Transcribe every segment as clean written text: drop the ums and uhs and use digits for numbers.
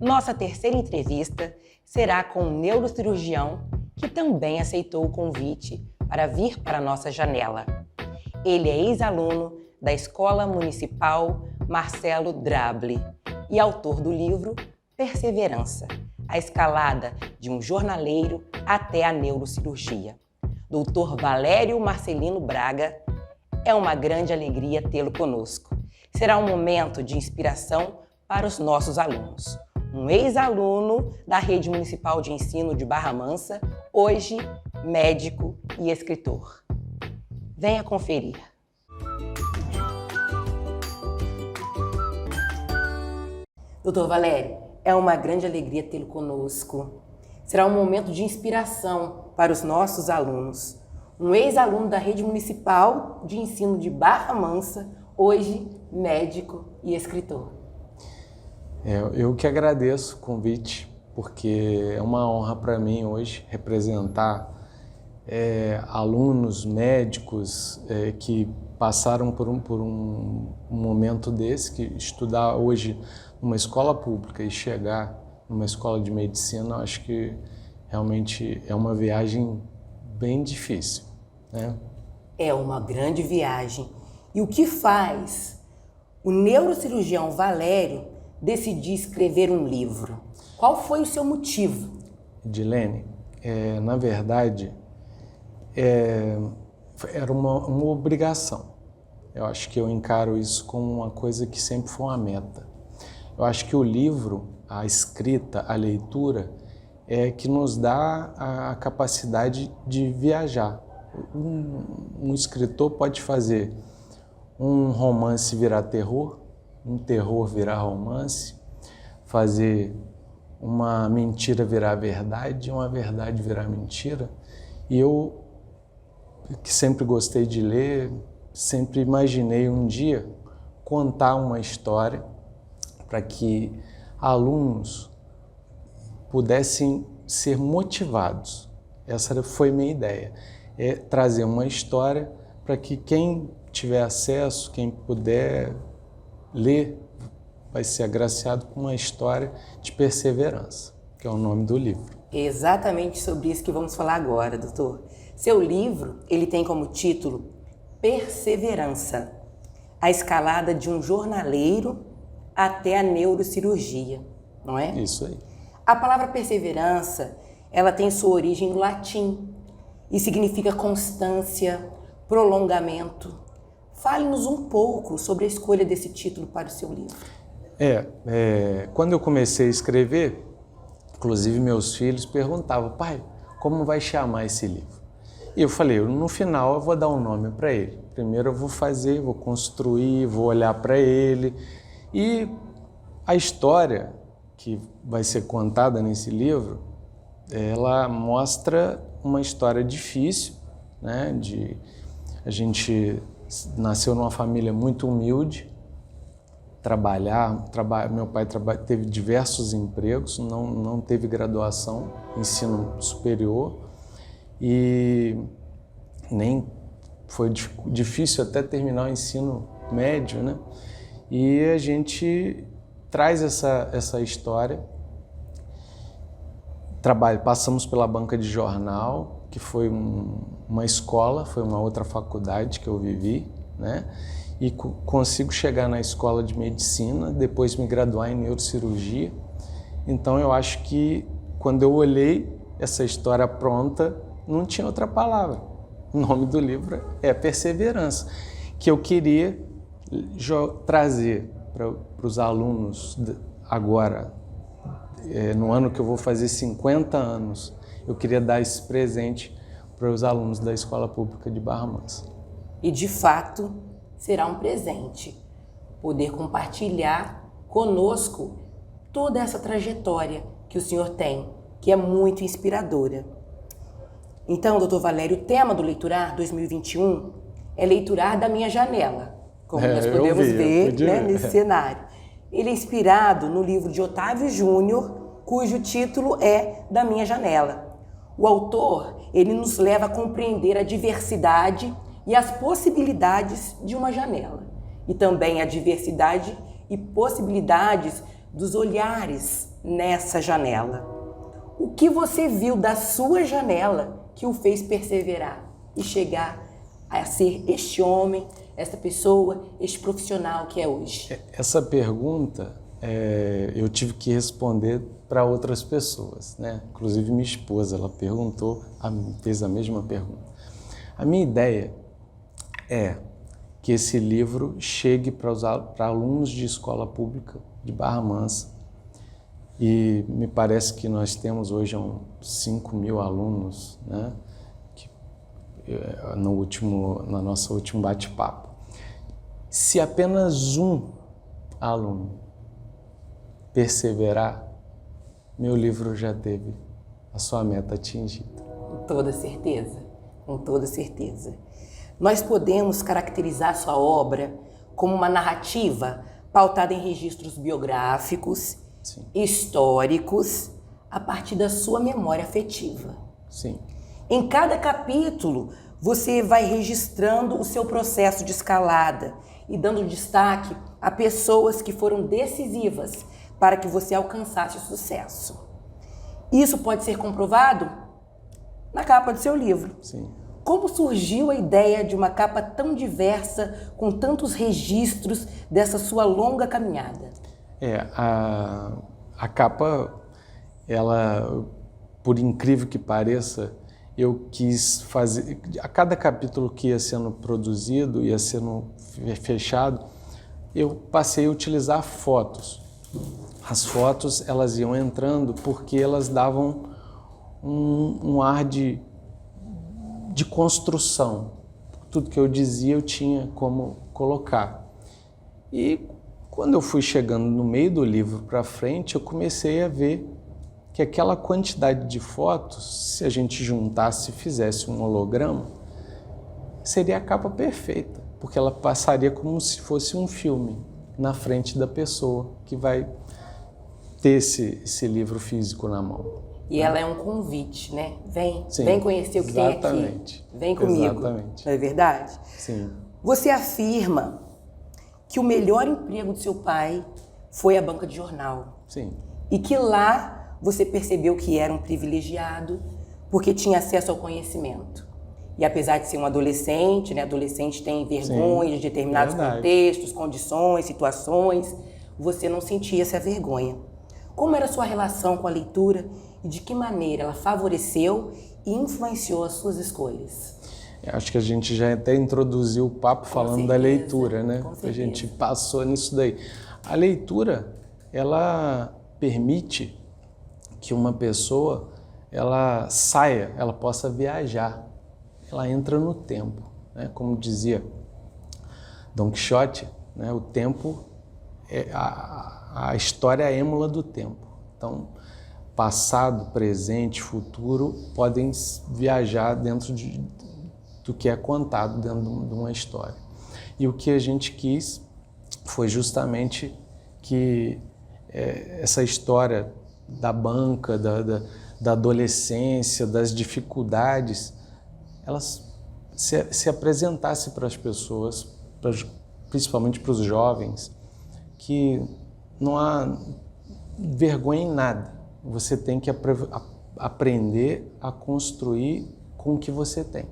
Nossa terceira entrevista será com um neurocirurgião que também aceitou o convite para vir para a nossa janela. Ele é ex-aluno da Escola Municipal Marcelo Drabble e autor do livro Perseverança, a escalada de um jornaleiro até a neurocirurgia. Dr. Valério Marcelino Braga, é uma grande alegria tê-lo conosco. Será um momento de inspiração para os nossos alunos. Um ex-aluno da Rede Municipal de Ensino de Barra Mansa, hoje médico e escritor. Venha conferir. Doutor Valério, é uma grande alegria tê-lo conosco. Será um momento de inspiração para os nossos alunos. Um ex-aluno da Rede Municipal de Ensino de Barra Mansa, hoje médico e escritor. Eu que agradeço o convite, porque é uma honra para mim hoje representar alunos, médicos que passaram por um momento desse, que estudar hoje numa escola pública e chegar numa escola de medicina, acho que realmente é uma viagem bem difícil, né? É uma grande viagem. E o que faz o neurocirurgião Valério decidir escrever um livro? Qual foi o seu motivo? Edilene, na verdade, era uma obrigação. Eu acho que eu encaro isso como uma coisa que sempre foi uma meta. Eu acho que o livro, a escrita, a leitura, é que nos dá a capacidade de viajar. Um escritor pode fazer um romance virar terror, um terror virar romance, fazer uma mentira virar verdade, uma verdade virar mentira. E eu, que sempre gostei de ler, sempre imaginei um dia contar uma história para que alunos pudessem ser motivados. Essa foi minha ideia, trazer uma história para que quem tiver acesso, quem puder ler, vai ser agraciado com uma história de perseverança, que é o nome do livro. Exatamente sobre isso que vamos falar agora, doutor. Seu livro, ele tem como título Perseverança, a escalada de um jornaleiro até a neurocirurgia, não é? Isso aí. A palavra perseverança, ela tem sua origem no latim e significa constância, prolongamento. Fale-nos um pouco sobre a escolha desse título para o seu livro. Quando eu comecei a escrever, inclusive meus filhos perguntavam: pai, como vai chamar esse livro? E eu falei, no final eu vou dar um nome para ele. Primeiro eu vou construir, vou olhar para ele. E a história que vai ser contada nesse livro, ela mostra uma história difícil, né? A gente nasceu numa família muito humilde, meu pai teve diversos empregos, não teve graduação, ensino superior, e nem foi difícil até terminar o ensino médio, né? E a gente traz essa história. Passamos pela banca de jornal, que foi uma escola, foi uma outra faculdade que eu vivi, né? E consigo chegar na escola de medicina, depois me graduar em neurocirurgia. Então eu acho que quando eu olhei essa história pronta, não tinha outra palavra. O nome do livro é Perseverança, que eu queria trazer para os alunos agora, no ano que eu vou fazer 50 anos, eu queria dar esse presente para os alunos da Escola Pública de Barra Mansa. E de fato, será um presente poder compartilhar conosco toda essa trajetória que o senhor tem, que é muito inspiradora. Então, doutor Valério, o tema do Leiturar 2021 é Leiturar da Minha Janela, como nós podemos ver nesse cenário. Ele é inspirado no livro de Otávio Júnior, cujo título é Da Minha Janela. O autor, ele nos leva a compreender a diversidade e as possibilidades de uma janela, e também a diversidade e possibilidades dos olhares nessa janela. O que você viu da sua janela que o fez perseverar e chegar a ser este homem, essa pessoa, este profissional que é hoje? Essa pergunta eu tive que responder para outras pessoas, né? Inclusive minha esposa, ela fez a mesma pergunta. A minha ideia é que esse livro chegue para alunos de escola pública de Barra Mansa, e me parece que nós temos hoje 5.000 alunos, né? Na nosso último bate-papo. Se apenas um aluno perseverar, meu livro já teve a sua meta atingida. Com toda certeza, com toda certeza. Nós podemos caracterizar sua obra como uma narrativa pautada em registros biográficos, Sim. históricos, a partir da sua memória afetiva. Sim. Em cada capítulo, você vai registrando o seu processo de escalada e dando destaque a pessoas que foram decisivas para que você alcançasse o sucesso. Isso pode ser comprovado na capa do seu livro. Sim. Como surgiu a ideia de uma capa tão diversa, com tantos registros dessa sua longa caminhada? A capa, ela, por incrível que pareça, eu quis fazer, a cada capítulo que ia sendo produzido, ia sendo fechado, eu passei a utilizar fotos. As fotos, elas iam entrando porque elas davam um ar de construção. Tudo que eu dizia eu tinha como colocar. E quando eu fui chegando no meio do livro para frente, eu comecei a ver que aquela quantidade de fotos, se a gente juntasse e fizesse um holograma, seria a capa perfeita, porque ela passaria como se fosse um filme na frente da pessoa que vai ter esse livro físico na mão. E ela é um convite, né? Sim, vem conhecer o que tem aqui. exatamente. Vem comigo. Exatamente. Não é verdade? Sim. Você afirma que o melhor emprego do seu pai foi a banca de jornal. Sim. E que lá você percebeu que era um privilegiado porque tinha acesso ao conhecimento. E apesar de ser um adolescente, né? Adolescente tem vergonha de determinados contextos, condições, situações, você não sentia essa vergonha. Como era a sua relação com a leitura e de que maneira ela favoreceu e influenciou as suas escolhas? Eu acho que a gente já até introduziu o papo falando da leitura, né? A gente passou nisso daí. A leitura, ela permite que uma pessoa, ela saia, ela possa viajar. Ela entra no tempo, né? Como dizia Dom Quixote, né? O tempo, a história é a émula do tempo. Então, passado, presente, futuro podem viajar dentro do que é contado dentro de uma história. E o que a gente quis foi justamente que essa história da banca, da adolescência, das dificuldades, elas se apresentasse para as pessoas, principalmente para os jovens, que não há vergonha em nada. Você tem que aprender a construir com o que você tem.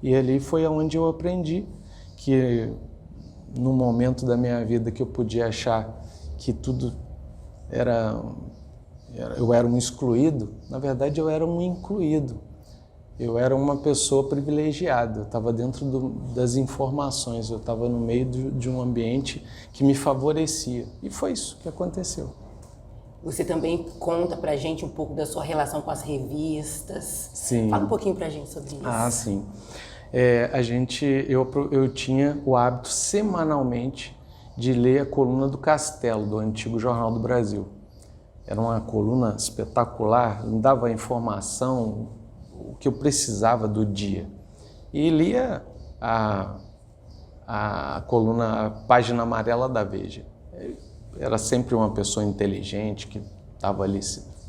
E ali foi onde eu aprendi que, no momento da minha vida que eu podia achar que tudo eu era um excluído, na verdade eu era um incluído. Eu era uma pessoa privilegiada, eu estava dentro das informações, eu estava no meio de um ambiente que me favorecia. E foi isso que aconteceu. Você também conta pra gente um pouco da sua relação com as revistas. Sim. Fala um pouquinho pra gente sobre isso. Ah, sim. Eu tinha o hábito semanalmente de ler a coluna do Castelo, do antigo Jornal do Brasil. Era uma coluna espetacular, me dava informação, o que eu precisava do dia. E lia a coluna, a página amarela da Veja. Era sempre uma pessoa inteligente que estava ali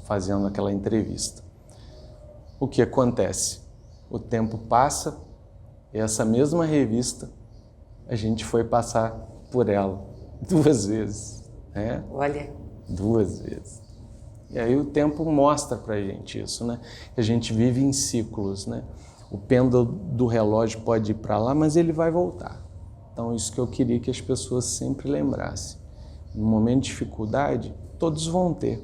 fazendo aquela entrevista. O que acontece? O tempo passa e essa mesma revista, a gente foi passar por ela 2 vezes. Né? Olha, 2 vezes. E aí o tempo mostra pra gente isso, né? Que a gente vive em ciclos, né? O pêndulo do relógio pode ir para lá, mas ele vai voltar. Então isso que eu queria que as pessoas sempre lembrassem. No momento de dificuldade, todos vão ter.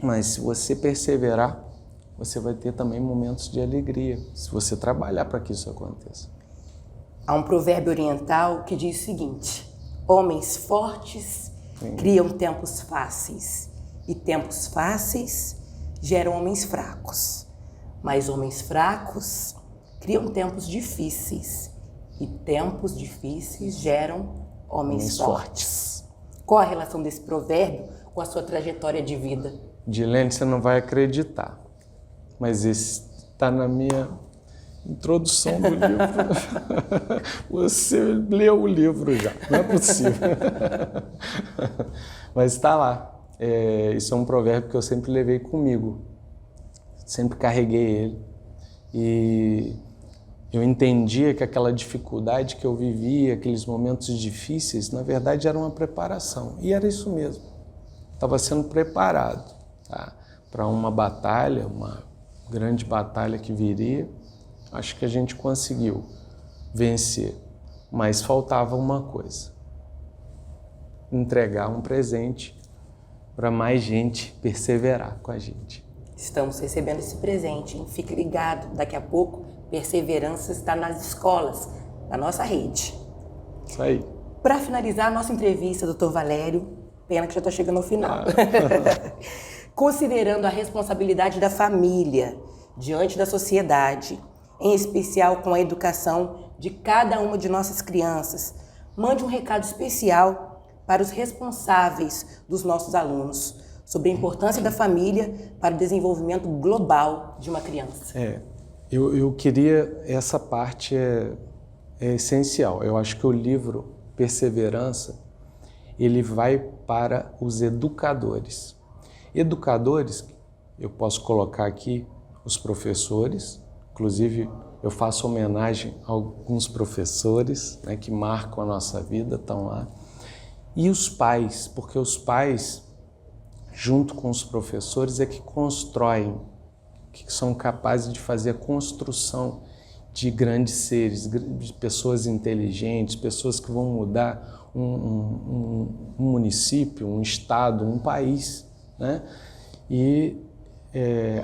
Mas se você perseverar, você vai ter também momentos de alegria, se você trabalhar para que isso aconteça. Há um provérbio oriental que diz o seguinte: homens fortes criam tempos fáceis, e tempos fáceis geram homens fracos. Mas homens fracos criam tempos difíceis, e tempos difíceis geram homens fortes. Qual a relação desse provérbio com a sua trajetória de vida? Dilene, você não vai acreditar, mas esse está na minha introdução do livro. Você leu o livro já, não é possível. Mas está lá. Isso é um provérbio que eu sempre levei comigo, sempre carreguei ele. E eu entendia que aquela dificuldade que eu vivia, aqueles momentos difíceis, na verdade era uma preparação. E era isso mesmo. Estava sendo preparado, tá, para uma batalha, uma grande batalha que viria. Acho que a gente conseguiu vencer, mas faltava uma coisa: entregar um presente para mais gente perseverar com a gente. Estamos recebendo esse presente, hein? Fique ligado, daqui a pouco Perseverança está nas escolas, na nossa rede. Isso aí. Para finalizar a nossa entrevista, doutor Valério, pena que já está chegando ao final. Considerando a responsabilidade da família diante da sociedade, em especial com a educação de cada uma de nossas crianças, mande um recado especial para os responsáveis dos nossos alunos sobre a importância da família para o desenvolvimento global de uma criança. Eu queria, essa parte é essencial. Eu acho que o livro Perseverança, ele vai para os educadores. Educadores, eu posso colocar aqui os professores, inclusive eu faço homenagem a alguns professores, né, que marcam a nossa vida, estão lá. E os pais, porque os pais, junto com os professores, é que constroem, que são capazes de fazer a construção de grandes seres, de pessoas inteligentes, pessoas que vão mudar um município, um estado, um país, né? E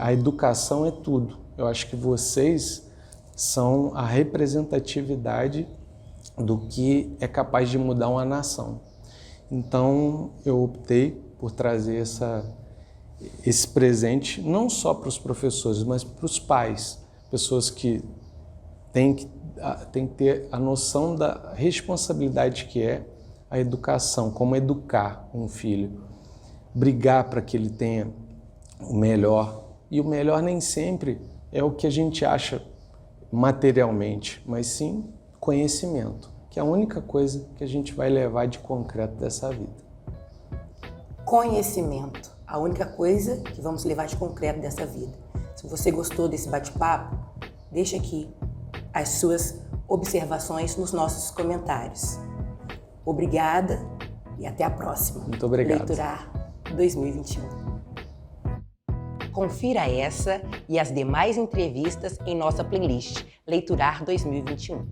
a educação é tudo. Eu acho que vocês são a representatividade do que é capaz de mudar uma nação. Então eu optei por trazer esse presente não só para os professores, mas para os pais, pessoas que têm que ter a noção da responsabilidade que é a educação, como educar um filho, brigar para que ele tenha o melhor, e o melhor nem sempre é o que a gente acha materialmente, mas sim conhecimento, que é a única coisa que a gente vai levar de concreto dessa vida. Conhecimento, a única coisa que vamos levar de concreto dessa vida. Se você gostou desse bate-papo, deixa aqui as suas observações nos nossos comentários. Obrigada e até a próxima. Muito obrigado. Leiturar 2021. Confira essa e as demais entrevistas em nossa playlist Leiturar 2021.